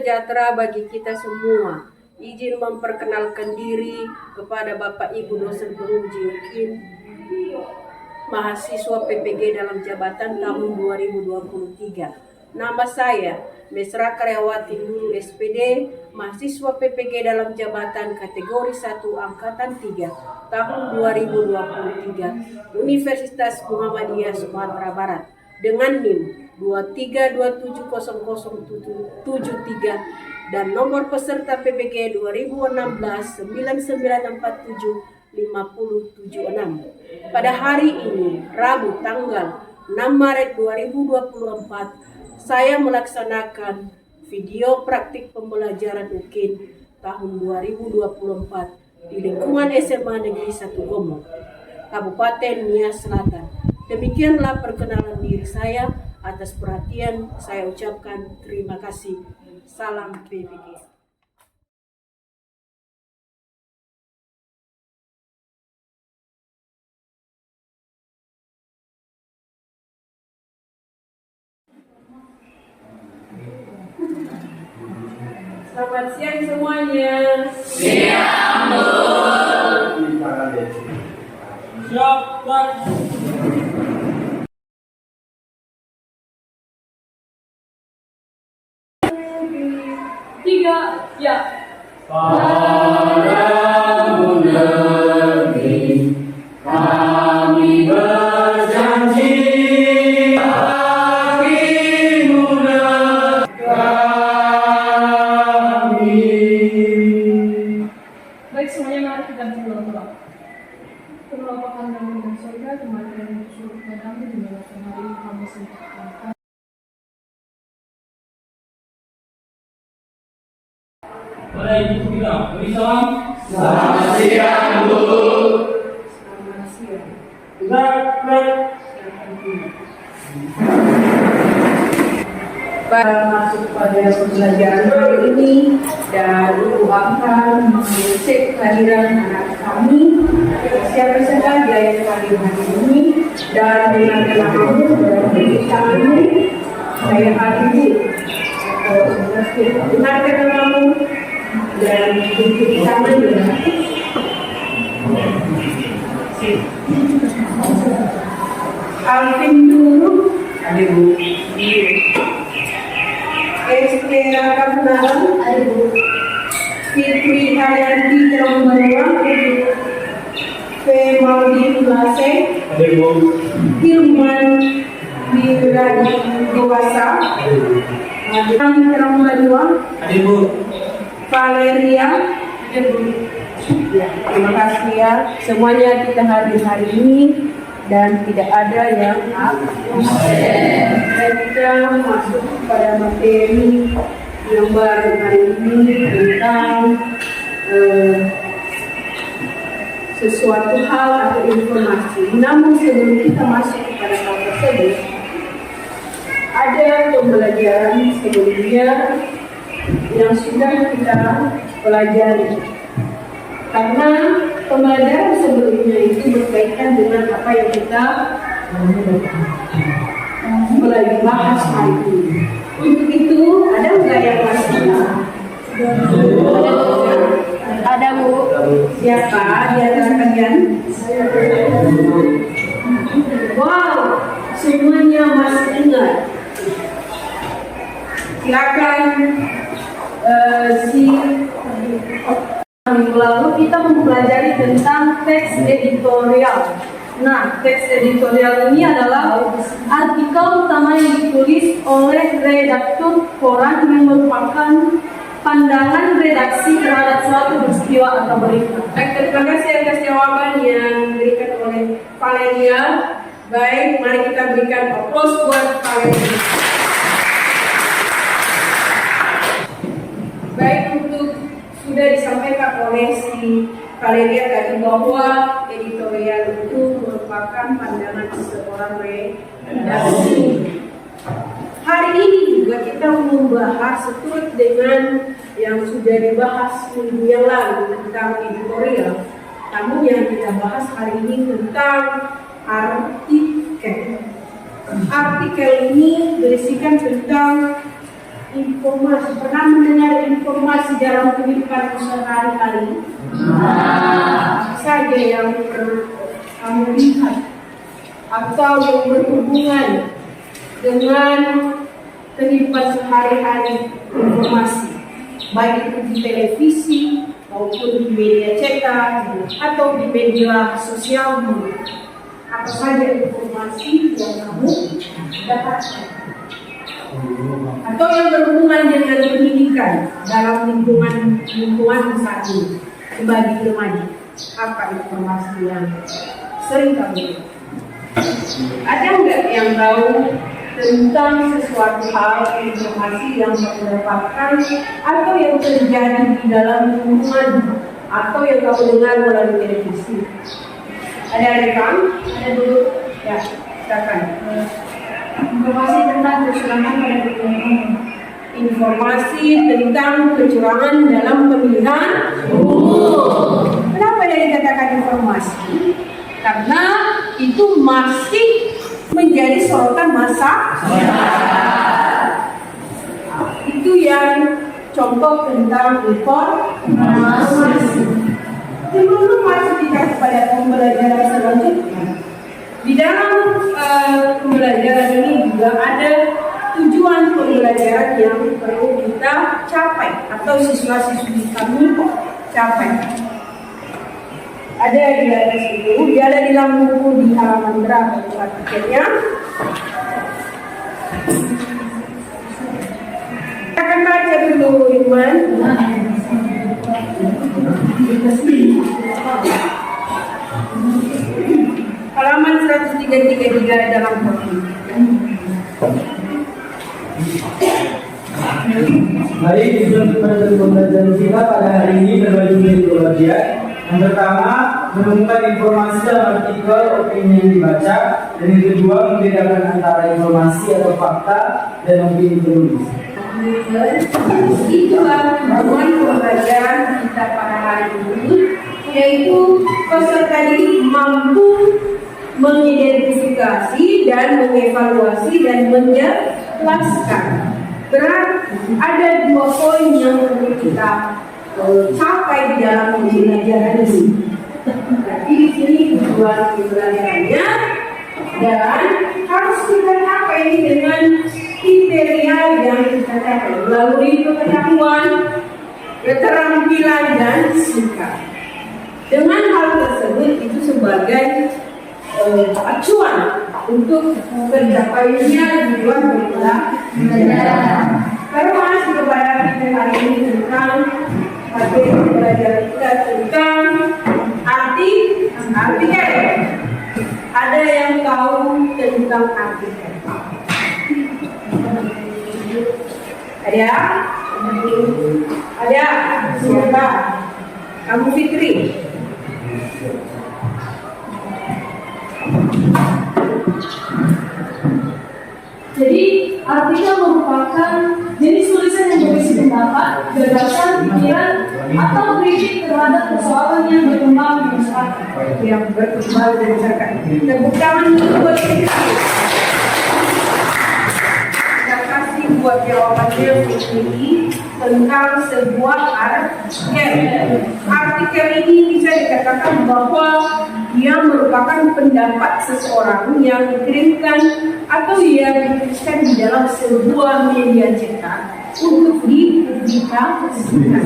sejahtera bagi kita semua. Izin memperkenalkan diri kepada Bapak Ibu dosen penguji UKIN, mahasiswa PPG dalam jabatan tahun 2023. Nama saya Mesra Karyawati Nurul SPD, mahasiswa PPG dalam jabatan kategori 1 angkatan 3 tahun 2023, Universitas Muhammadiyah Sumatera Barat dengan NIM 23270073 dan nomor peserta PPG 2016 9947 5076. Pada hari ini, Rabu tanggal 6 Maret 2024, saya melaksanakan video praktik pembelajaran UKIN tahun 2024 di lingkungan SMA Negeri 1 Gomo, Kabupaten Nias Selatan. Demikianlah perkenalan diri saya. Atas perhatian saya ucapkan terima kasih. Salam PPG. Selamat siang semuanya. Siang, Bu. Siap, Pak. Tiga, ya. Padamu negeri kami berjanji, hakimu kami. Baik, semuanya mari kita berdoa. Terlampaukan kami dan surga, kematian yang bersyukur padamu di mana hari kami sempurnakan. Pada Ibu kita beri salam. Selamat siang, Bu. Selamat siang. Masuk pada pembelajaran hari ini dan Ibu akan mengecek kehadiran anak kami. Siapa saja yang hadir hari ini dan mengenal namamu dan ini saya hadiri. Dengarkan namamu dan duduk tangannya. Alvin dulu, ada Bu. Estela Kapunaran, ada Bu. Fitri Haryanti Terombaruang, ada Bu. Maudi Tulase, Ada Bu. Hilman Wiradi Dewasa, ada Terombaruang, Ada Bu. Valeria, ada Bu. Ya, terima kasih ya. Semuanya kita hadir hari ini dan tidak ada yang absen. Dan kita masuk pada materi yang baru hari ini tentang sesuatu hal atau informasi. Namun sebelum kita masuk kepada hal tersebut, ada pembelajaran sebelumnya yang sudah kita pelajari. Karena pembelajaran sebelumnya itu berkaitan dengan apa yang kita mulai bahas hari ini. Untuk itu, ada nggak yang masih? Ada Bu. Siapa di antara kalian? Wow, semuanya masih ingat. Silakan minggu lalu kita mempelajari tentang teks editorial. Nah, teks editorial ini adalah artikel utama yang ditulis oleh redaktur koran yang merupakan pandangan redaksi terhadap suatu peristiwa atau berita. Baik, terima kasih atas jawaban yang diberikan oleh Valeria. Baik, mari kita berikan applause buat Valeria. Baik, untuk sudah disampaikan oleh si Valeria tadi bahwa editorial itu merupakan pandangan seorang redaksi. Hari ini juga kita membahas seturut dengan yang sudah dibahas minggu yang lalu tentang editorial. Namun yang kita bahas hari ini tentang artikel. Artikel ini berisikan tentang informasi, pernah mendengar informasi dalam kehidupan sehari-hari? Saja yang kamu lihat atau yang berhubungan dengan kehidupan sehari-hari informasi, baik itu di televisi maupun di media cetak atau di media sosial. Apa saja informasi yang kamu dapatkan atau yang berhubungan dengan pendidikan dalam lingkungan saat ini sebagai remaja? Apa informasi yang sering kamu lihat? Ada nggak yang tahu tentang sesuatu hal informasi yang kamu dapatkan atau yang terjadi di dalam lingkungan atau yang kamu dengar melalui televisi? Ada rekan? Ada dulu? Ya, silakan. Informasi tentang kecurangan pada pemilihan. Informasi tentang kecurangan dalam pemilihan umum. Kenapa dia dikatakan informasi? Karena itu masih menjadi sorotan masa. Itu yang contoh tentang informasi. Sebelum masuk kepada pembelajaran selanjutnya, di dalam pembelajaran ini juga ada tujuan pembelajaran yang perlu kita capai atau siswa-siswi kami capai. Ada di atas itu, dia ada di dalam buku di halaman berapa artikelnya? Kita akan baca dulu, Iman. Halaman 133 dalam buku. Baik, tujuan pembelajaran kita pada hari ini berbagi menjadi dua bagian. Yang pertama, menemukan informasi dalam artikel opini yang dibaca, dan yang kedua, membedakan antara informasi atau fakta dan opini penulis. Itulah tujuan pembelajaran kita pada hari ini, yaitu peserta didik mampu mengidentifikasi dan mengevaluasi dan menjelaskan. Berarti ada dua poin yang perlu kita capai di dalam pembelajaran ini. Jadi di sini tujuan pembelajarannya, dan harus kita capai dengan kriteria yang kita capai melalui pengetahuan, keterampilan dan sikap. Dengan hal tersebut itu sebagai acuan untuk pencapaiannya tujuan pembelajaran. Baru masuk kepada kita hari ini tentang materi pembelajaran kita tentang artikel. Ada yang tahu tentang artikel? Ada? Ada? Siapa? Kamu Fitri? Jadi artikel merupakan jenis tulisan yang berisi pendapat, gagasan, pikiran, atau kritik terhadap persoalan yang berkembang di masyarakat. Yang berkembang di masyarakat. Tepuk tangan buat kita. Kita kasih buat jawabannya sendiri tentang sebuah artikel. Artikel ini bisa dikatakan bahwa dia merupakan pendapat seseorang yang dikirimkan atau yang dituliskan di dalam sebuah media cetak untuk dipublikasikan.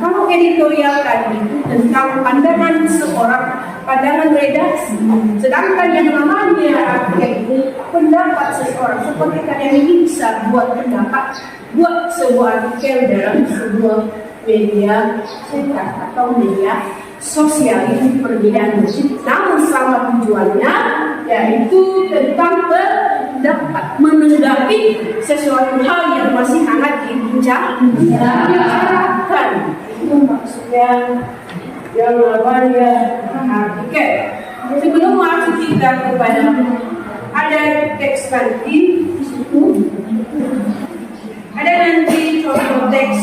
Kalau editorial tadi itu tentang pandangan seseorang, pandangan redaksi, sedangkan yang namanya artikel ini pendapat seseorang. Seperti kalian ini bisa buat pendapat, buat sebuah artikel dalam sebuah media cetak atau media sosial. Itu perbedaan. Namun sama tujuannya yaitu tentang pendapat, menanggapi sesuatu hal yang masih hangat dibicarakan. Itu maksudnya yang namanya artikel. Sebelum masuk kita kepada ada teks nanti di situ, ada nanti contoh teks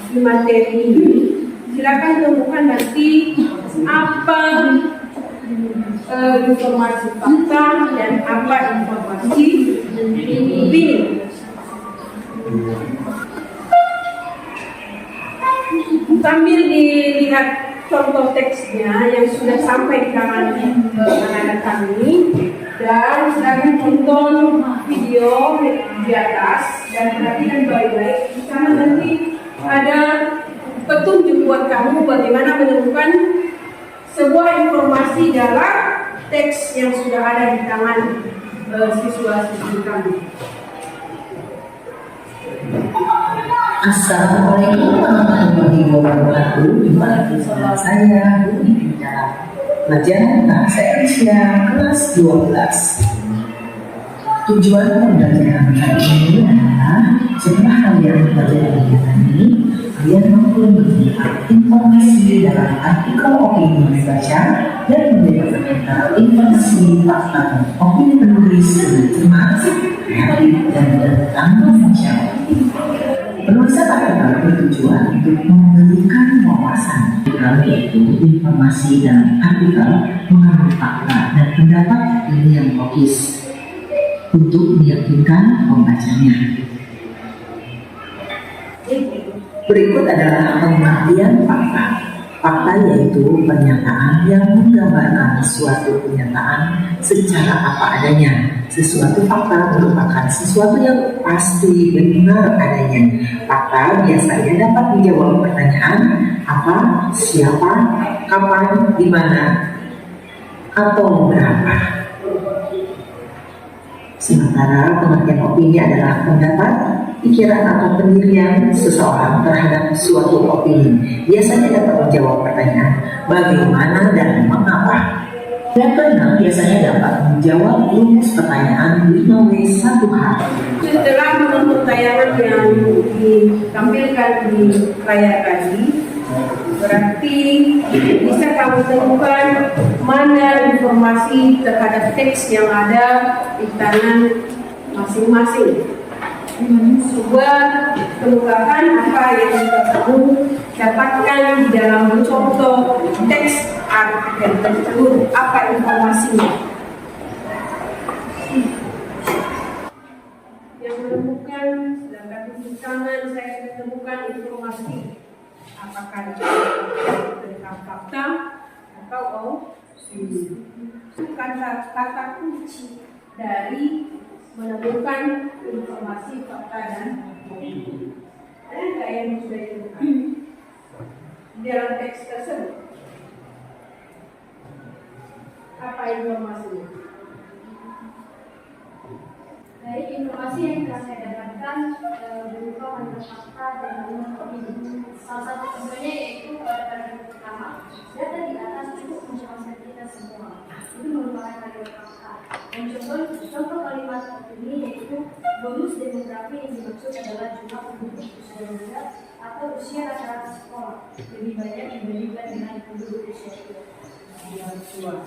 di materi ini. Silakan temukan nanti apa informasi fakta dan apa informasi opini. Sambil dilihat contoh teksnya yang sudah sampai di tangan anak-anak kami, dan silakan tonton video di atas dan perhatikan baik-baik. Di sana nanti ada petunjuk buat kamu bagaimana menemukan sebuah informasi dalam teks yang sudah ada di tangan siswa-siswi kami. Assalamualaikum warahmatullahi wabarakatuh. Jumpa lagi bersama saya Budi Bintang, pelajaran bahasa Indonesia kelas 12. Tujuan pembelajaran kali ini adalah setelah kalian belajar kegiatan ini, kalian mampu melihat informasi dalam artikel opini membaca dan membedakan antara informasi fakta dan opini penulis dengan cermat, kreatif, dan bertanggung jawab. Penulisan artikel bertujuan untuk memberikan wawasan, yaitu informasi dalam artikel mengandung fakta dan pendapat yang logis untuk meyakinkan pembacanya. Berikut adalah pengertian fakta. Fakta yaitu pernyataan yang menggambarkan suatu kenyataan secara apa adanya. Sesuatu fakta merupakan sesuatu yang pasti benar adanya. Fakta biasanya dapat menjawab pertanyaan apa, siapa, kapan, di mana, atau berapa. Sementara pengertian opini adalah pendapat, pikiran atau pendirian seseorang terhadap suatu opini. Biasanya dapat menjawab pertanyaan bagaimana dan mengapa. Yang keenam biasanya dapat menjawab rumus pertanyaan 5W1H. Setelah menonton tayangan yang ditampilkan di layar tadi, berarti bisa kamu temukan mana informasi terhadap teks yang ada di tangan masing-masing. Coba kemukakan apa yang kamu dapatkan di dalam contoh teks artikel tersebut, apa informasinya. Yang menemukan, sedangkan di tangan saya menemukan informasi, apakah tentang fakta atau opini. Kata kunci dari menemukan informasi fakta dan opini. Ada nggak yang sudah ditemukan di dalam teks tersebut? Apa informasinya? Dari informasi yang saya dapatkan berupa mandat fakta dan opini. Salah satu contohnya yaitu pada pertama, data di atas cukup menjelaskan kita semua. Itu merupakan kalimat fakta. Dan contoh kalimat opini yaitu bonus demografi yang dimaksud adalah jumlah penduduk usia muda atau usia rata-rata sekolah lebih banyak dibandingkan dengan penduduk usia tua.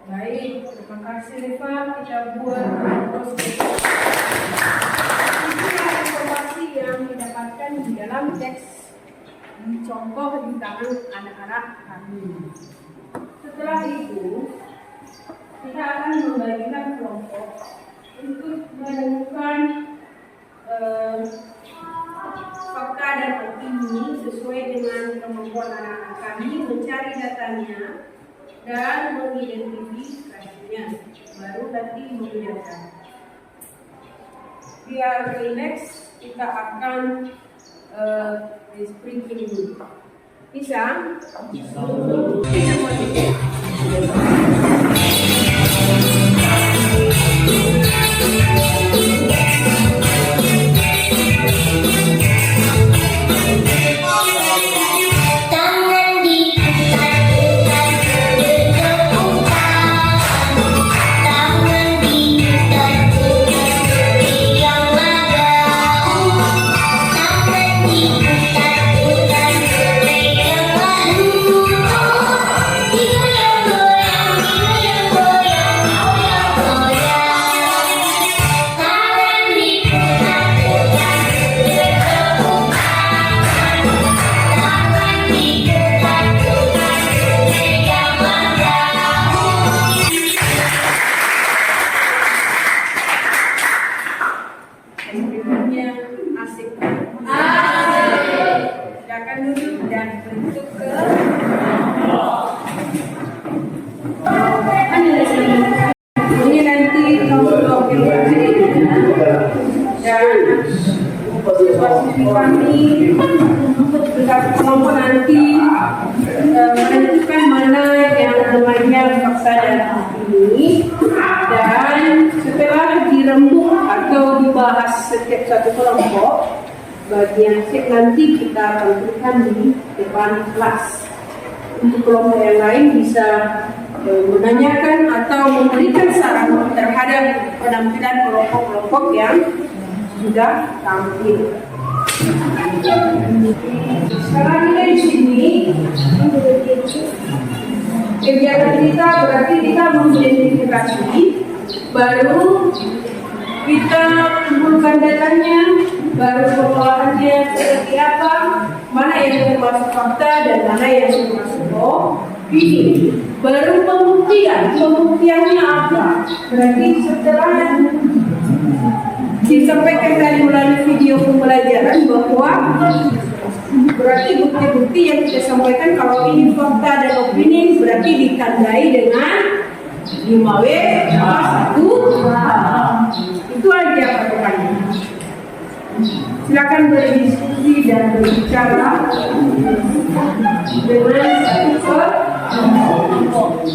Baik, terima kasih Rifa. Kita buat informasi yang didapatkan di dalam teks contoh di tangan anak-anak kami. Setelah itu, kita akan membagikan kelompok untuk menemukan fakta dan opini sesuai dengan kemampuan anak-anak kami mencari datanya dan mengidentifikasinya, baru nanti membedakan. Biar relax, kita akan sprinkling dulu. Bisa? siswa-siswi kami untuk kelompok nanti menentukan mana yang namanya fakta dan opini, dan setelah dirembuk atau dibahas setiap satu kelompok, bagian nanti kita akan berikan di depan kelas untuk kelompok yang lain bisa menanyakan atau memberikan saran terhadap penampilan kelompok-kelompok yang sudah tampil. Sekarang kita di sini kegiatan kita berarti kita mengidentifikasi, baru kita kumpulkan datanya, baru pengolahannya seperti apa, mana yang termasuk fakta dan mana yang termasuk opini. Baru pembuktiannya apa? Berarti setelah disampaikan tadi melalui video pembelajaran bahwa berarti bukti-bukti yang kita sampaikan kalau ini fakta dan opini berarti ditandai dengan 5W 1. Itu aja patokannya. Silakan berdiskusi dan berbicara dengan satu kelompok.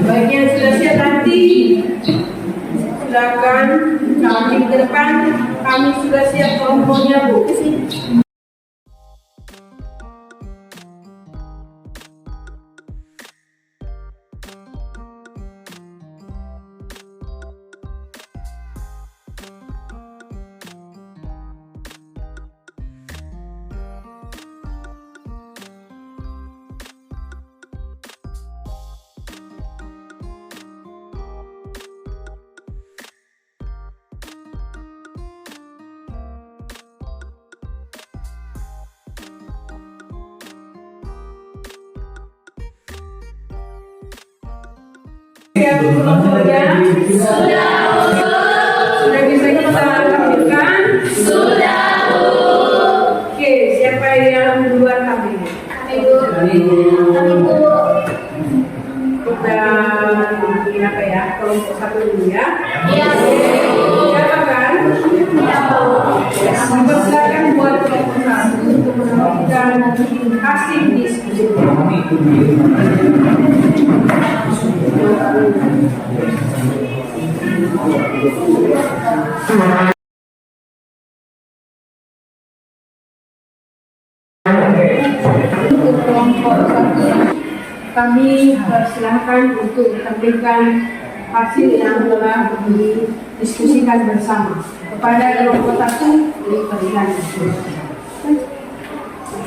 Bagi yang sudah siap nanti, silakan kami ke depan. Kami sudah siap kelompoknya, Bu. Siap kelompoknya? Sudah bisa kita tampilkan? Sudah, Bu. Oke, siapa yang duluan tampilnya? Kami, Bu. Kita bikin apa ya? Kelompok satu dulu ya? Iya, Bu. Siapa kan? Iya, Bu. Silakan buat kelompok satu untuk menentukan hasil diskusi. Untuk kelompok satu, kami persilahkan untuk ditampilkan hasil yang telah didiskusikan bersama. Kepada kelompok satu, dipersilakan.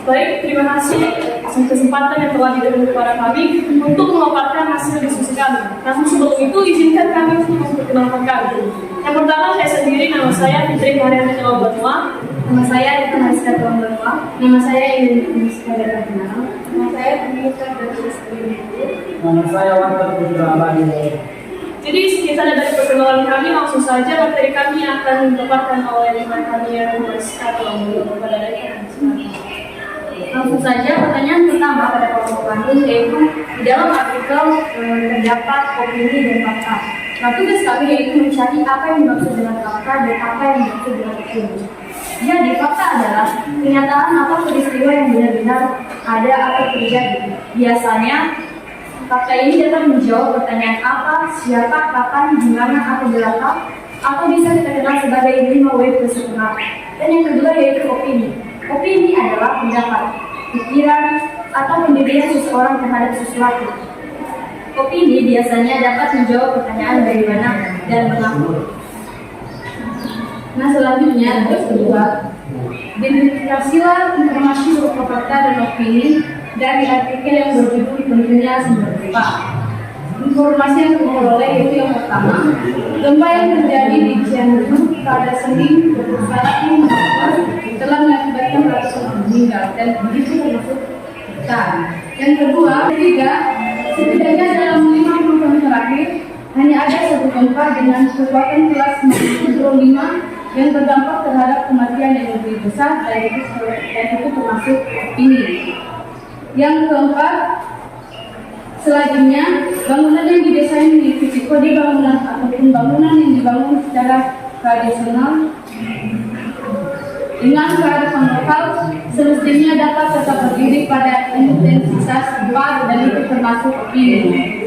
Baik, terima kasih atas kesempatan yang telah diberikan kepada kami untuk memaparkan hasil diskusi kami. Namun sebelum itu, izinkan kami untuk memperkenalkan kami. Yang pertama, saya sendiri, nama saya Fitri Karyani Kalaubanua. Nama saya Eka Mariska Kalaubanua. Nama saya Indonesia Darmawan. Nama saya Pemirsa dari Sekolah. Nama saya Wanto Putra Abadi. Jadi, sekitar dari perkenalan kami, langsung saja materi kami akan dipaparkan oleh teman kami yang Mariska Kalaubanua kepada Eka. Langsung saja pertanyaan pertama pada kelompok kami, yaitu di dalam artikel terdapat opini dan fakta. Nah, tugas kami yaitu mencari apa yang dimaksud dengan fakta dan apa yang dimaksud dengan opini. Jadi fakta adalah kenyataan atau peristiwa yang benar-benar ada atau terjadi. Biasanya fakta ini dapat menjawab pertanyaan apa, siapa, kapan, di mana, atau berapa, atau bisa kita kenal sebagai 5W keseluruhan. Dan yang kedua yaitu opini. Opini adalah pendapat, pikiran, atau pendirian seseorang terhadap sesuatu. Opini biasanya dapat menjawab pertanyaan bagaimana dan mengapa. Nah, selanjutnya tugas kedua, identifikasilah informasi berupa fakta dan opini dari artikel yang berjudul pentingnya sumber gempa. Informasi yang diperoleh yaitu yang pertama, gempa yang terjadi di Cianjur pada Senin 21 Maret telah mengakibatkan ratusan orang meninggal dan begitu termasuk kita. Yang ketiga, setidaknya dalam 50 tahun terakhir hanya ada satu gempa dengan kekuatan kelas magnitudo 5 yang berdampak terhadap kematian yang lebih besar, dan itu termasuk ini. Yang keempat, selanjutnya, bangunan yang didesain mengikuti kode bangunan ataupun bangunan yang dibangun secara tradisional dengan kearifan lokal semestinya dapat tetap berdiri pada intensitas 4 dan itu termasuk opini.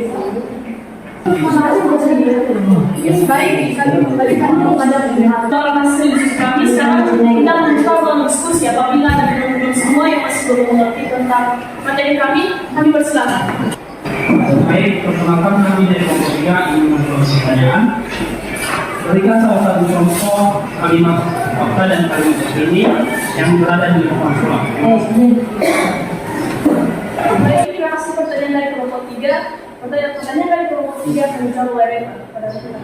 Baik, kami kembalikan kepada pendengar. Hasil diskusi kami sekarang kita membuka ruang diskusi apabila ada teman-teman semua yang masih belum mengerti tentang materi kami persilakan. Baik, perkenalkan kami dari kelompok 3 ingin menjawab pertanyaan. Berikan salah satu contoh kalimat fakta dan kalimat opini yang berada di depan surat. Baik, terima kasih pertanyaan dari kelompok 3. Pertanyaan dari kelompok 3 akan dijawab oleh pada silakan.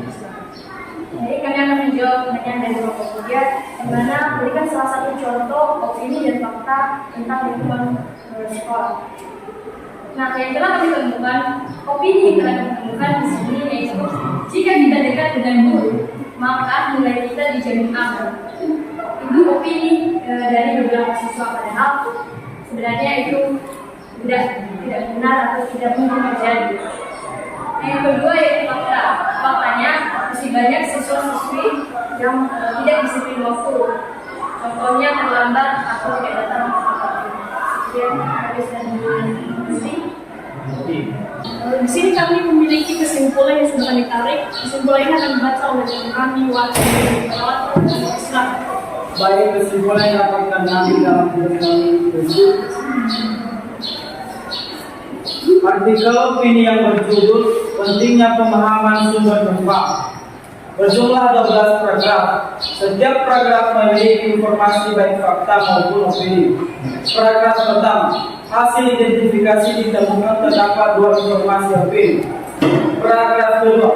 Jadi kami akan menjawab pertanyaan dari kelompok 3, di mana berikan salah satu contoh opini dan fakta tentang lingkungan sekolah. Nah, yang telah kami temukan, opini yang telah kami temukan di sini yaitu jika kita dekat dengan guru, maka nilai kita dijamin aman. Itu opini dari beberapa siswa, padahal sebenarnya itu tidak benar atau tidak mungkin terjadi. Yang kedua yaitu fakta. Faktanya masih banyak siswa-siswi yang tidak disiplin waktu. Contohnya terlambat atau tidak datang tepat. Kemudian habis dan Di sini kami memiliki kesimpulan yang sudah kami tarik. Kesimpulan ini akan dibaca oleh kami wakil Islam. Baik, kesimpulan yang dapat kami dalam tersebut. Artikel opini yang berjudul pentingnya pemahaman sumber gempa berjumlah 12 paragraf. Setiap paragraf memiliki informasi baik fakta maupun opini. Paragraf pertama, hasil identifikasi ditemukan terdapat 2 informasi opini. Paragraf kedua,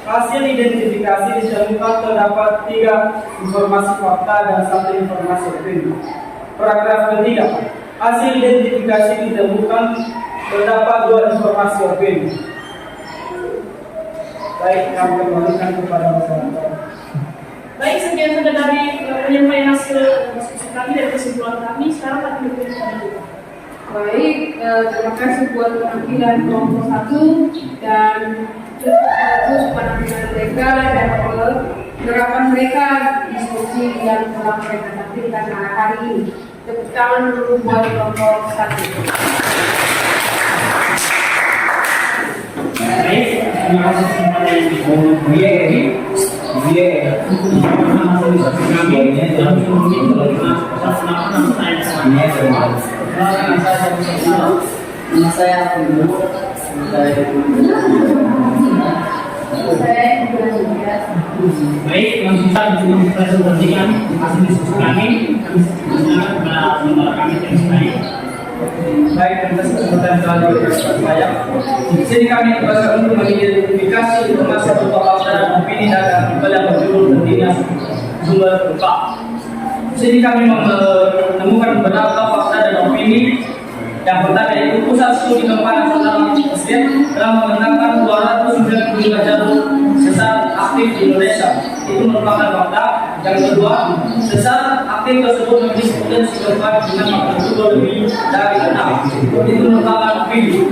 hasil identifikasi ditemukan terdapat 3 informasi fakta dan 1 informasi opini. Paragraf ketiga, hasil identifikasi ditemukan terdapat 2 informasi opini. Baik, kami kembalikan kepada masyarakat. Baik, sekian saja dari penyampaian hasil diskusi kami dan kesimpulan kami. Sekarang kami berikan kepada Ibu. Baik, terima kasih buat penampilan kelompok 1 dan bagus penampilan mereka dan penerapan mereka diskusi yang telah mereka tampilkan hari ini. Tepuk tangan dulu buat kelompok 1. Baik, terima kasih kepada yang dibawa Baik, yang bisa presentasikan hasil diskusi kami kepada saudara kami yang lain. Baik, atas kesempatan telah diberikan saya. Di sini kami berusaha untuk mengidentifikasi informasi atau fakta dan opini dari artikel yang berjudul pentingnya sumber gempa. Di sini kami menemukan beberapa fakta dan opini. Yang pertama yaitu Pusat Studi Gempa Nasional Presiden telah menetapkan 295 jalur sesar aktif di Indonesia. Itu merupakan fakta. Yang kedua, sesar aktif tersebut memiliki potensi gempa dengan magnitudo lebih dari 6. Itu merupakan opini.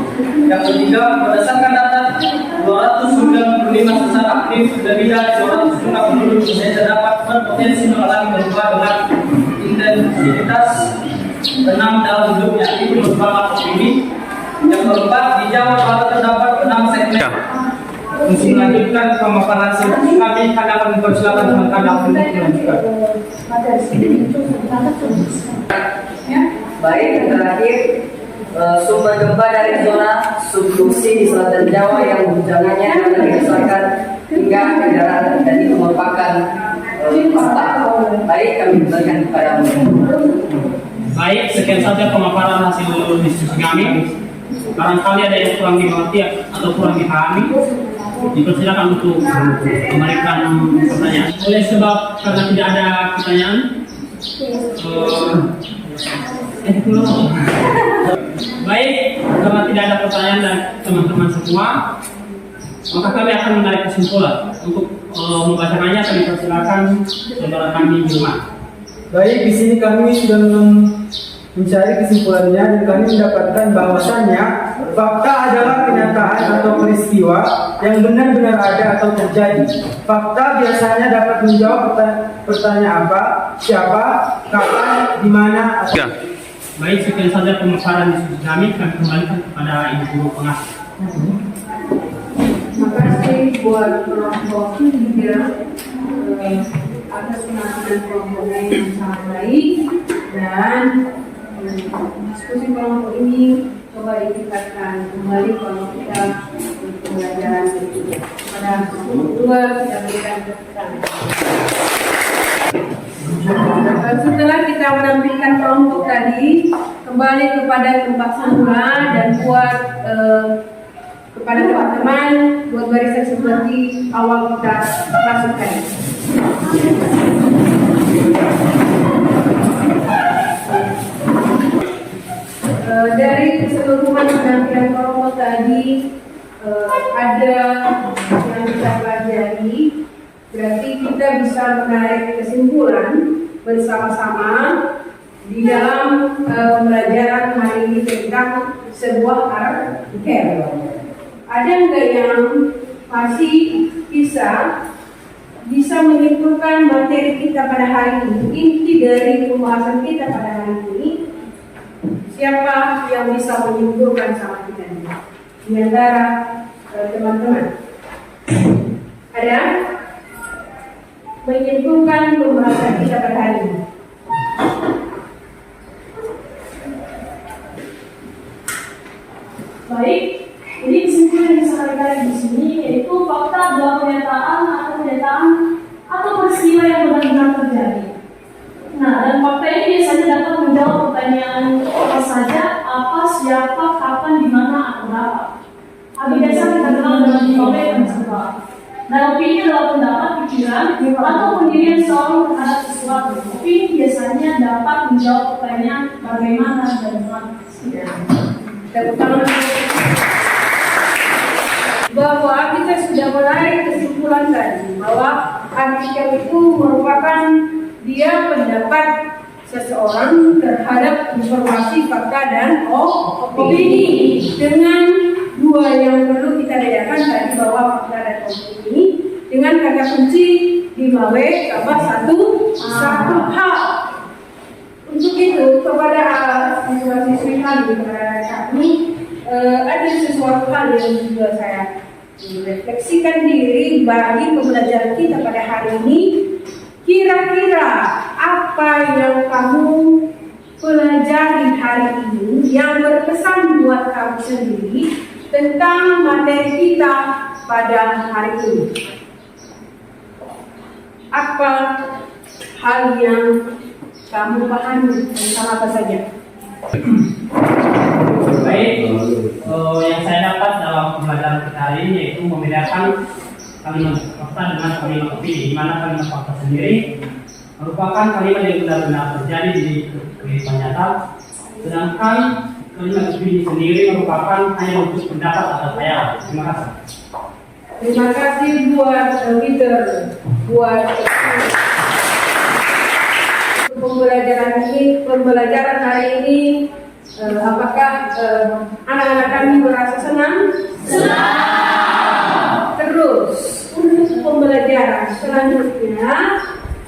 Yang ketiga, berdasarkan data 295 sesar aktif lebih dari 200 jumlah penduduk Indonesia dapat berpotensi mengalami gempa dengan intensitas 6 dalam hidupnya. Itu merupakan opini. Yang keempat, di Jawa Barat terdapat 6 segmen. Untuk melanjutkan pemaparan kami akan mempersilakan teman-teman untuk melanjutkan. Baik, yang terakhir sumber gempa dari zona subduksi di selatan Jawa yang guncangannya dapat dirasakan hingga kendaraan dan itu merupakan fakta. Baik, kami kembalikan kepada Baik, sekian saja pemaparan hasil diskusi kami. Barangkali ada yang kurang dimengerti atau kurang dipahami, dipersilakan untuk memberikan pertanyaan. Oleh sebab karena tidak ada pertanyaan, baik, karena tidak ada pertanyaan dari teman-teman semua, maka kami akan menarik kesimpulan. Untuk membacakannya, kami persilakan saudara kami di rumah. Baik, di sini kami sudah mencari kesimpulannya dan kami mendapatkan bahwasannya fakta adalah kenyataan atau peristiwa yang benar-benar ada atau terjadi. Fakta biasanya dapat menjawab pertanyaan apa, siapa, kapan, di mana, atau... Baik, sekian saja pemaparan diskusi kami kembalikan kepada Ibu Guru pengasih. Terima kasih buat kelompok 3 atas penampilan kelompoknya yang sangat baik, dan diskusi kelompok ini coba ditingkatkan kembali kalau kita pembelajaran berikutnya. Pada kelompok 2 kita berikan tepuk tangan. Setelah kita menampilkan kelompok tadi, kembali kepada tempat semula dan buat kepada teman-teman buat barisan seperti awal kita masukkan. Dari keseluruhan penampilan kelompok tadi ada yang kita pelajari. Berarti kita bisa menarik kesimpulan bersama-sama di dalam pembelajaran hari ini tentang sebuah artikel. Ada nggak yang masih bisa menyimpulkan materi kita pada hari ini, inti dari pembahasan kita pada hari ini? Siapa yang bisa menyimpulkan sama kita di antara teman-teman? Ada? Menyimpulkan pembahasan kita pada hari ini. Baik, ini kesimpulan yang disampaikan di sini yaitu fakta adalah kenyataan atau peristiwa yang benar-benar terjadi. Nah, dan fakta ini biasanya dapat menjawab pertanyaan apa saja, apa, siapa, kapan, di mana, atau berapa. Tapi biasa kita kenal dengan nilai dan sebab. Dan opini adalah pendapat, pikiran, atau pendirian seorang terhadap sesuatu. Opini biasanya dapat menjawab pertanyaan bagaimana dan mana. Bahwa kita sudah menarik kesimpulan tadi bahwa artikel itu merupakan dia pendapat seseorang terhadap informasi, fakta, dan opini. Dengan dua yang perlu kita bedakan tadi bahwa fakta dan opini dengan kata kunci 5W tambah satu hal. Untuk itu kepada siswa-siswi kami, kepada kami ada sesuatu hal yang juga saya refleksikan diri bagi pembelajaran kita pada hari ini. Kira-kira apa yang kamu pelajari hari ini yang berkesan buat kamu sendiri tentang materi kita pada hari ini? Apa hal yang kamu pahami tentang apa saja? Baik, yang saya dapat dalam pembelajaran kita hari ini yaitu membedakan kalimat fakta dengan kalimat opini, di mana kalimat fakta sendiri merupakan kalimat yang benar-benar terjadi di kehidupan nyata, sedangkan kalimat opini sendiri merupakan hanya untuk pendapat atau khayal. Terima kasih. Terima kasih buat Peter buat pembelajaran hari ini. Apakah anak-anak kami merasa senang? Senang. Terus untuk pembelajaran selanjutnya,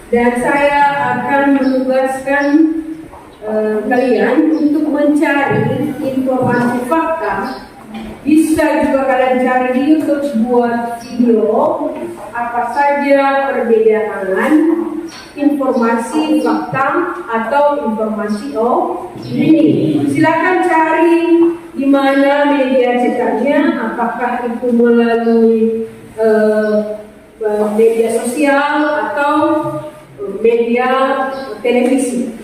dan saya akan menugaskan kalian untuk mencari informasi fakta. Bisa juga kalian cari di YouTube buat video apa saja perbedaan informasi fakta atau informasi opini. Silakan cari di mana media cetaknya, apakah itu melalui media sosial atau media televisi.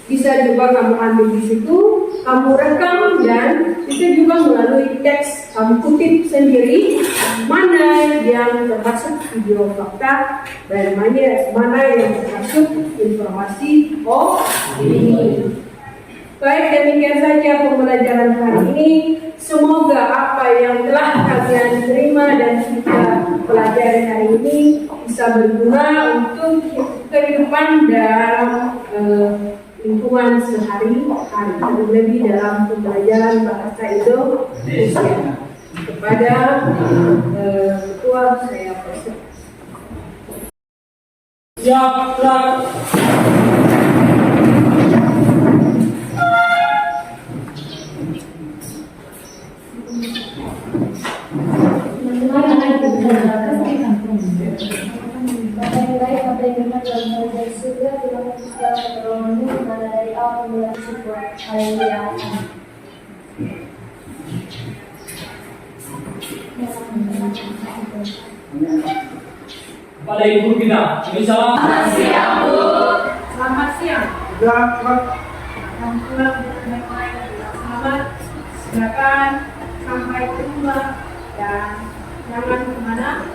Bisa juga kamu ambil di situ, kamu rekam, dan bisa juga melalui teks kamu kutip sendiri mana yang termasuk video fakta dan mana yang termasuk informasi opini. Baik, demikian saja pembelajaran hari ini. Semoga apa yang telah kalian terima dan kita pelajari hari ini bisa berguna untuk kehidupan dalam lingkungan sehari-hari, terlebih dalam pembelajaran bahasa Indonesia. Kepada ketua saya persilakan. Siap, gerak. Bapak yang baik, apa yang benar dalam hal dari surga, Tuhan Yesus dalam pertolonganmu, mana dari awal mulai syukur. Haleluya. Kepada ibu kita, ini salam. Selamat siang. Selamat, silakan sampai ke rumah dan jangan kemana.